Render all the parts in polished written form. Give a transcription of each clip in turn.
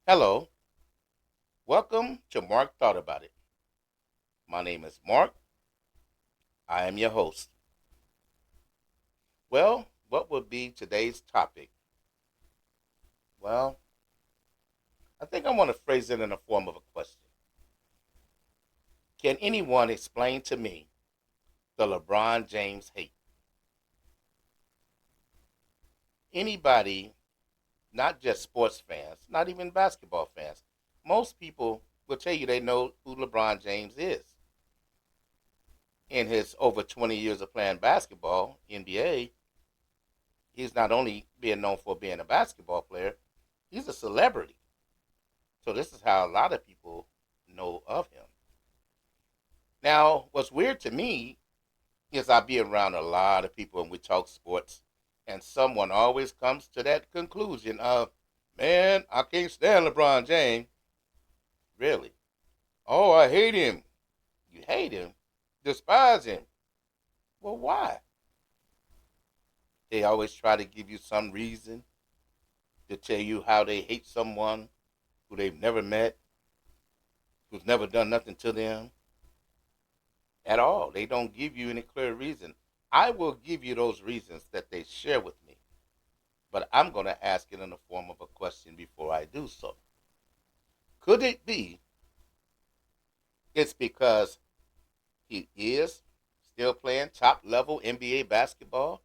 Hello, welcome to Mark Thought About It. My name is Mark. I am your host. Well, what would be today's topic? Well, I think I want to phrase it in the form of a question. Can anyone explain to me the LeBron James hate? Anybody, not just sports fans, not even basketball fans, most people will tell you they know who LeBron James is. In his over 20 years of playing basketball, NBA, he's not only being known for being a basketball player, he's a celebrity. So this is how a lot of people know of him. Now, what's weird to me is I be around a lot of people and we talk sports, and someone always comes to that conclusion of, man, I can't stand LeBron James. Really? Oh, I hate him. You hate him? Despise him? Well, why? They always try to give you some reason to tell you how they hate someone who they've never met, who's never done nothing to them at all. They don't give you any clear reason. I will give you those reasons that they share with me, but I'm going to ask it in the form of a question before I do so. Could it be it's because he is still playing top level NBA basketball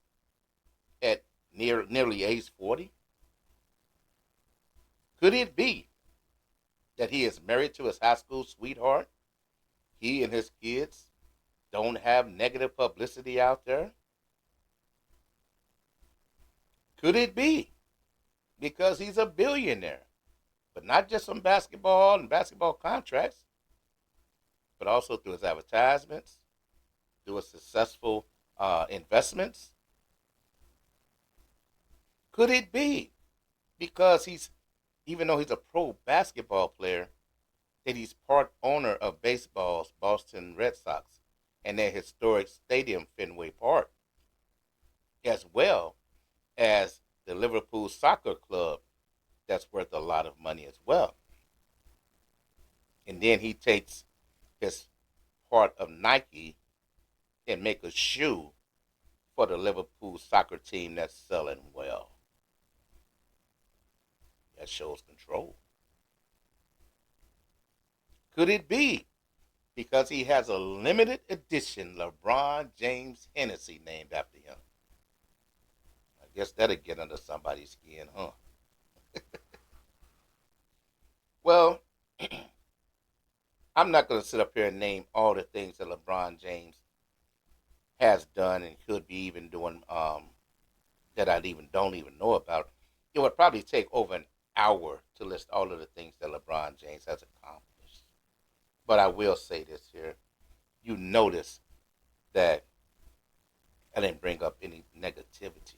at nearly age 40? Could it be that he is married to his high school sweetheart? He and his kids don't have negative publicity out there? Could it be because he's a billionaire, but not just from basketball and basketball contracts, but also through his advertisements, through his successful investments? Could it be because even though he's a pro basketball player, that he's part owner of baseball's Boston Red Sox and their historic stadium, Fenway Park, as well as the Liverpool Soccer Club, that's worth a lot of money as well. And then he takes his part of Nike and make a shoe for the Liverpool soccer team that's selling well. That shows control. Could it be because he has a limited edition LeBron James Hennessy named after him? I guess that'll get under somebody's skin, huh? Well, I'm not going to sit up here and name all the things that LeBron James has done and could be even doing that I even don't even know about. It would probably take over an hour to list all of the things that LeBron James has accomplished. But I will say this here. You notice that I didn't bring up any negativity.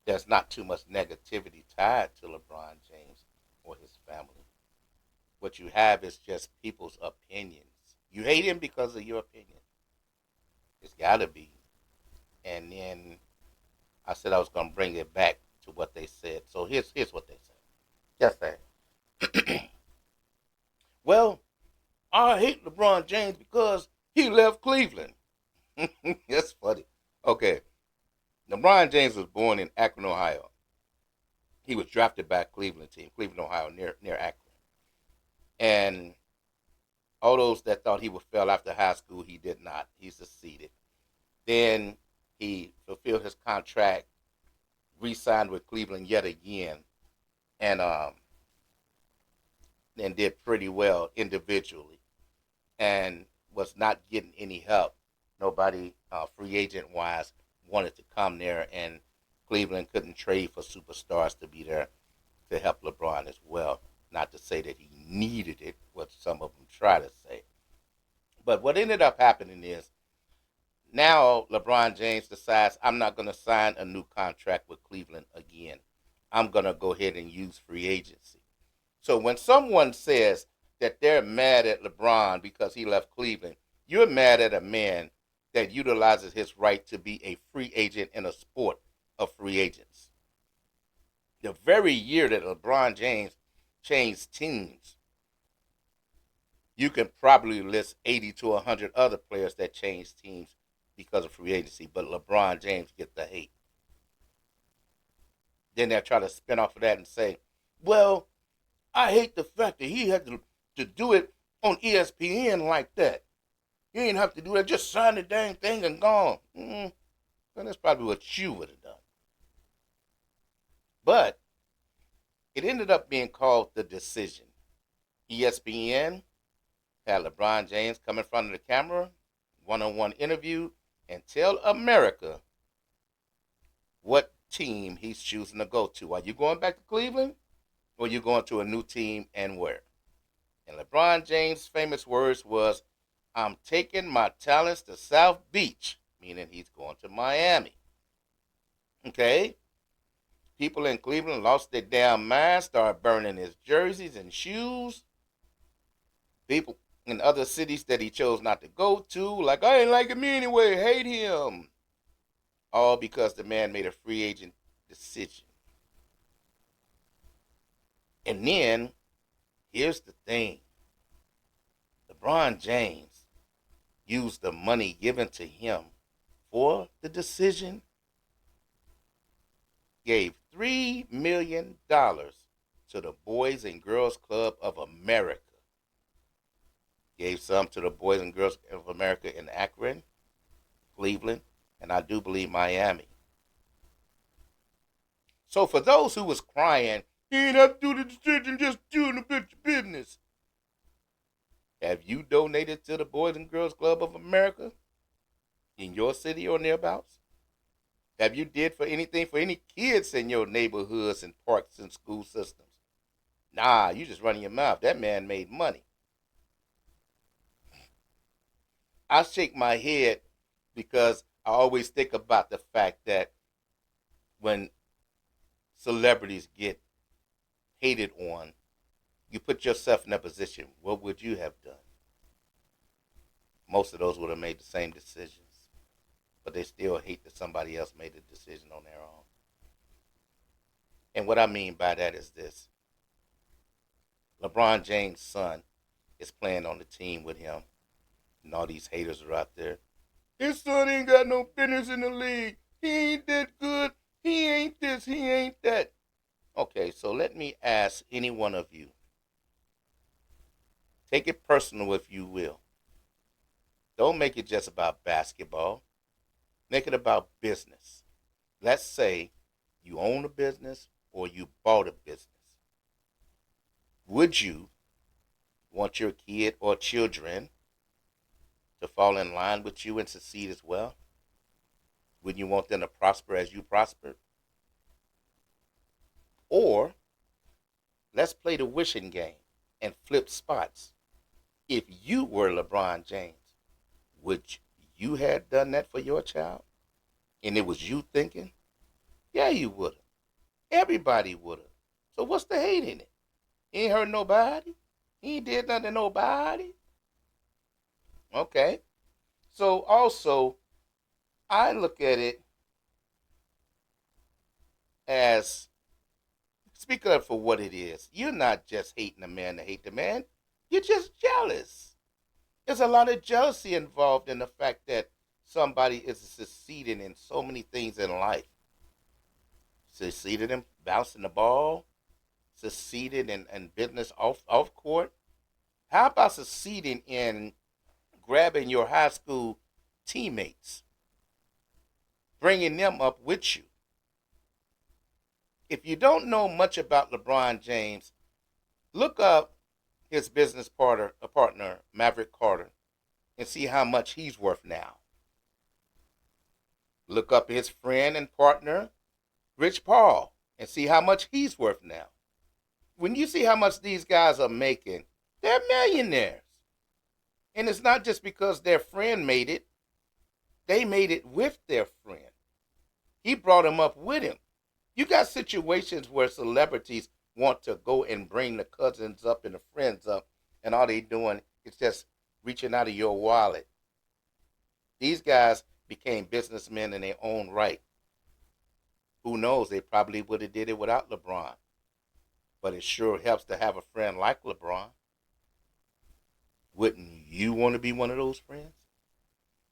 There's not too much negativity tied to LeBron James or his family. What you have is just people's opinions. You hate him because of your opinion. It's got to be. And then I said I was going to bring it back to what they said. So here's what they said. Just that. Well, I hate LeBron James because he left Cleveland. That's funny. Okay. LeBron James was born in Akron, Ohio. He was drafted by a Cleveland team, Cleveland, Ohio, near Akron. And all those that thought he would fail after high school, he did not. He succeeded. Then he fulfilled his contract, re-signed with Cleveland yet again, and did pretty well individually, and was not getting any help. Nobody, free agent wise, wanted to come there, and Cleveland couldn't trade for superstars to be there to help LeBron as well. Not to say that he needed it, what some of them try to say. But what ended up happening is now LeBron James decides I'm not going to sign a new contract with Cleveland again. I'm going to go ahead and use free agency. So when someone says that they're mad at LeBron because he left Cleveland, you're mad at a man that utilizes his right to be a free agent in a sport of free agents. The very year that LeBron James changed teams, you can probably list 80 to 100 other players that changed teams because of free agency, but LeBron James gets the hate. Then they'll try to spin off of that and say, well, I hate the fact that he had to do it on ESPN like that. He didn't have to do that. Just sign the dang thing and gone. Well, that's probably what you would have done. But it ended up being called The Decision. ESPN had LeBron James come in front of the camera, one-on-one interview, and tell America what team he's choosing to go to. Are you going back to Cleveland, or are you going to a new team, and where? And LeBron James' famous words was, I'm taking my talents to South Beach, meaning he's going to Miami. Okay? People in Cleveland lost their damn minds, started burning his jerseys and shoes. People in other cities that he chose not to go to, like, I ain't like him anyway, hate him. All because the man made a free agent decision. And then, here's the thing. LeBron James used the money given to him for the decision, gave $3 million to the Boys and Girls Club of America. Gave some to the Boys and Girls of America in Akron, Cleveland, and I do believe Miami. So for those who was crying, you ain't have to do the decision, just doing a bit of business. Have you donated to the Boys and Girls Club of America in your city or nearabouts? Have you did for anything for any kids in your neighborhoods and parks and school systems? Nah, you just running your mouth. That man made money. I shake my head because I always think about the fact that when celebrities get hated on, you put yourself in that position. What would you have done? Most of those would have made the same decisions, but they still hate that somebody else made the decision on their own. And what I mean by that is this. LeBron James' son is playing on the team with him, and all these haters are out there. His son ain't got no business in the league. He ain't that good. He ain't this. He ain't that. Okay, so let me ask any one of you. Take it personal if you will. Don't make it just about basketball. Make it about business. Let's say you own a business or you bought a business. Would you want your kid or children to fall in line with you and succeed as well? Wouldn't you want them to prosper as you prospered? Or let's play the wishing game and flip spots. If you were LeBron James, would you have done that for your child? And it was you thinking? Yeah, you would have. Everybody would have. So what's the hate in it? He ain't hurt nobody. He ain't did nothing to nobody. Okay. So also, I look at it as, speak up for what it is. You're not just hating the man to hate the man. You're just jealous. There's a lot of jealousy involved in the fact that somebody is succeeding in so many things in life. Succeeded in bouncing the ball, succeeded in business off court. How about succeeding in grabbing your high school teammates, bringing them up with you? If you don't know much about LeBron James, look up his business partner, Maverick Carter, and see how much he's worth now. Look up his friend and partner, Rich Paul, and see how much he's worth now. When you see how much these guys are making, they're millionaires. And it's not just because their friend made it. They made it with their friend. He brought him up with him. You got situations where celebrities want to go and bring the cousins up and the friends up, and all they doing is just reaching out of your wallet. These guys became businessmen in their own right. Who knows? They probably would have did it without LeBron. but it sure helps to have a friend like LeBron. Wouldn't you want to be one of those friends?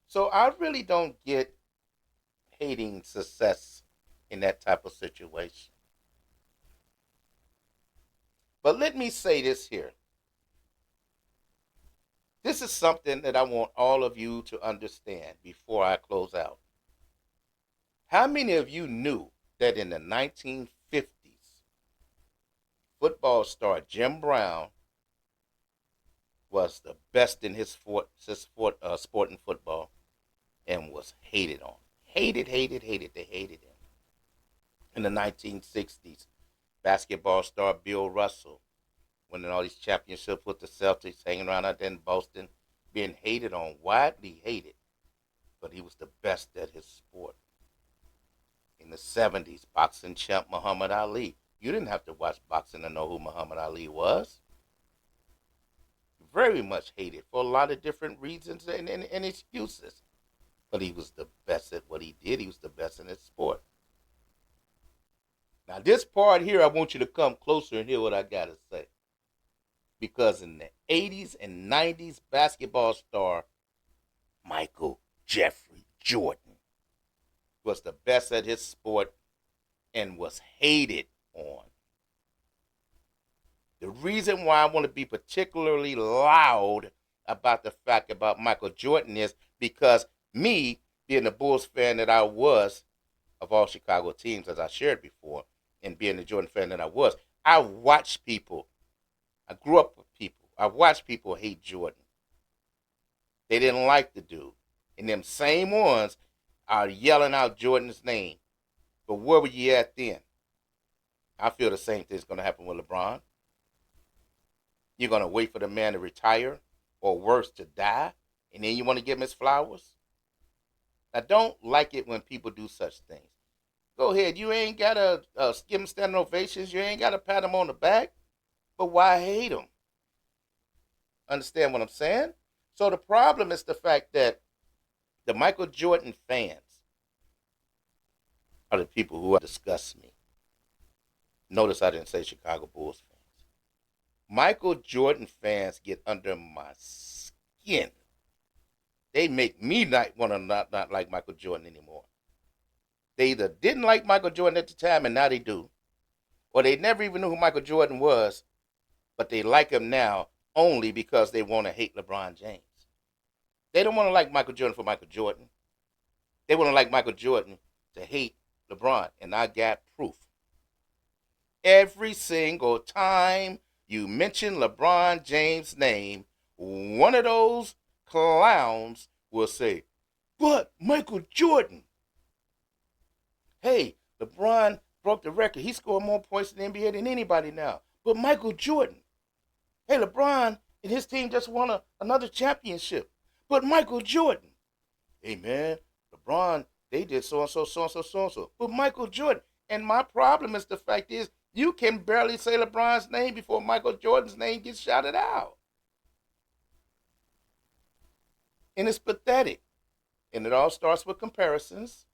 So I really don't get hating success in that type of situation. But let me say this here. This is something that I want all of you to understand before I close out. How many of you knew that in the 1950s, football star Jim Brown was the best in his sport in football and was hated on? Hated, hated, hated. They hated him. In the 1960s, basketball star Bill Russell winning all these championships with the Celtics, hanging around out there in Boston, being hated on, widely hated, but he was the best at his sport. In the 70s, boxing champ Muhammad Ali. You didn't have to watch boxing to know who Muhammad Ali was. Very much hated for a lot of different reasons and excuses. But he was the best at what he did. He was the best in his sport. Now, this part here, I want you to come closer and hear what I got to say. Because in the 80s and 90s, basketball star Michael Jeffrey Jordan was the best at his sport and was hated on. The reason why I want to be particularly loud about the fact about Michael Jordan is because me, being the Bulls fan that I was, of all Chicago teams, as I shared before, and being the Jordan fan that I watched people. I grew up with people. I watched people hate Jordan. They didn't like the dude. And them same ones are yelling out Jordan's name. But where were you at then? I feel the same thing's going to happen with LeBron. You're going to wait for the man to retire or worse, to die, and then you want to give him his flowers? I don't like it when people do such things. Go ahead. You ain't got to give him standing ovations. You ain't got to pat him on the back. But why hate him? Understand what I'm saying? So the problem is the fact that the Michael Jordan fans are the people who disgust me. Notice I didn't say Chicago Bulls fans. Michael Jordan fans get under my skin. They make me not want to not like Michael Jordan anymore. They either didn't like Michael Jordan at the time and now they do, or they never even knew who Michael Jordan was, but they like him now only because they want to hate LeBron James. They don't want to like Michael Jordan for Michael Jordan. They want to like Michael Jordan to hate LeBron, and I got proof. Every single time you mention LeBron James' name, one of those clowns will say, but Michael Jordan. Hey, LeBron broke the record. He scored more points in the NBA than anybody now. But Michael Jordan. Hey, LeBron and his team just won another championship. But Michael Jordan. Hey, man, LeBron, they did so-and-so, so-and-so, so-and-so. But Michael Jordan. And my problem is the fact is you can barely say LeBron's name before Michael Jordan's name gets shouted out. And it's pathetic. And it all starts with comparisons.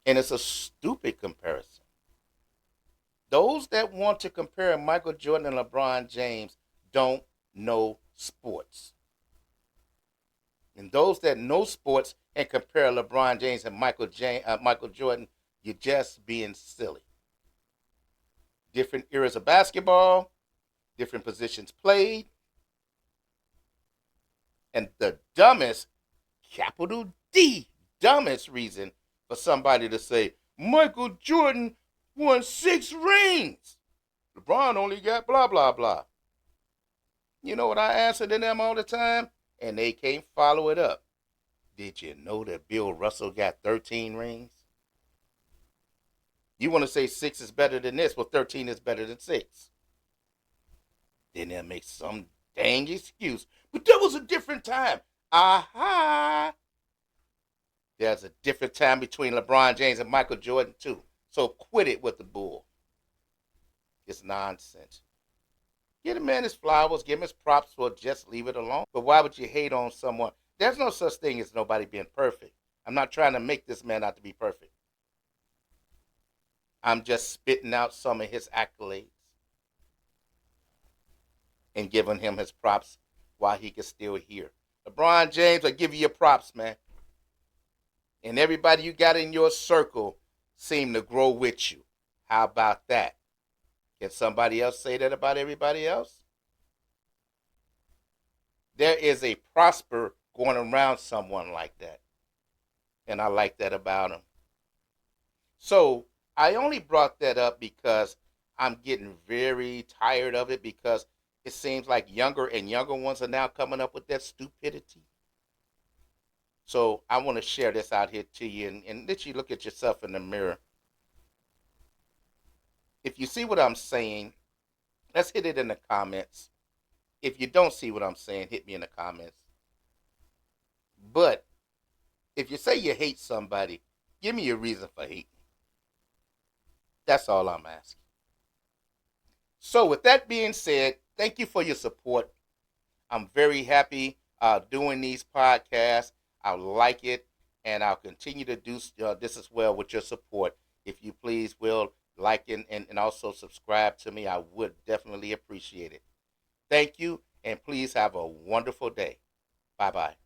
And it's a stupid comparison. Those that want to compare Michael Jordan and LeBron James don't know sports. And those that know sports and compare LeBron James and Michael Jordan, you're just being silly. Different eras of basketball, different positions played. And the dumbest, capital D, dumbest reason for somebody to say, Michael Jordan won 6 rings. LeBron only got blah, blah, blah. You know what I answer to them all the time? And they can't follow it up. Did you know that Bill Russell got 13 rings? You want to say 6 is better than this? Well, 13 is better than 6. Then they'll make some dang excuse. But that was a different time. Aha! There's a different time between LeBron James and Michael Jordan, too. So quit it with the bull. It's nonsense. Give the man his flowers, give him his props, or just leave it alone. But why would you hate on someone? There's no such thing as nobody being perfect. I'm not trying to make this man out to be perfect. I'm just spitting out some of his accolades and giving him his props while he can still hear. LeBron James, I give you your props, man. And everybody you got in your circle seem to grow with you. How about that? Can somebody else say that about everybody else? There is a prosper going around someone like that. And I like that about him. So I only brought that up because I'm getting very tired of it because it seems like younger and younger ones are now coming up with that stupidity. So I want to share this out here to you and let you look at yourself in the mirror. If you see what I'm saying, let's hit it in the comments. If you don't see what I'm saying, hit me in the comments. But if you say you hate somebody, give me a reason for hating. That's all I'm asking. So with that being said, thank you for your support. I'm very happy doing these podcasts. I like it, and I'll continue to do this as well with your support. If you please will like and also subscribe to me, I would definitely appreciate it. Thank you, and please have a wonderful day. Bye bye.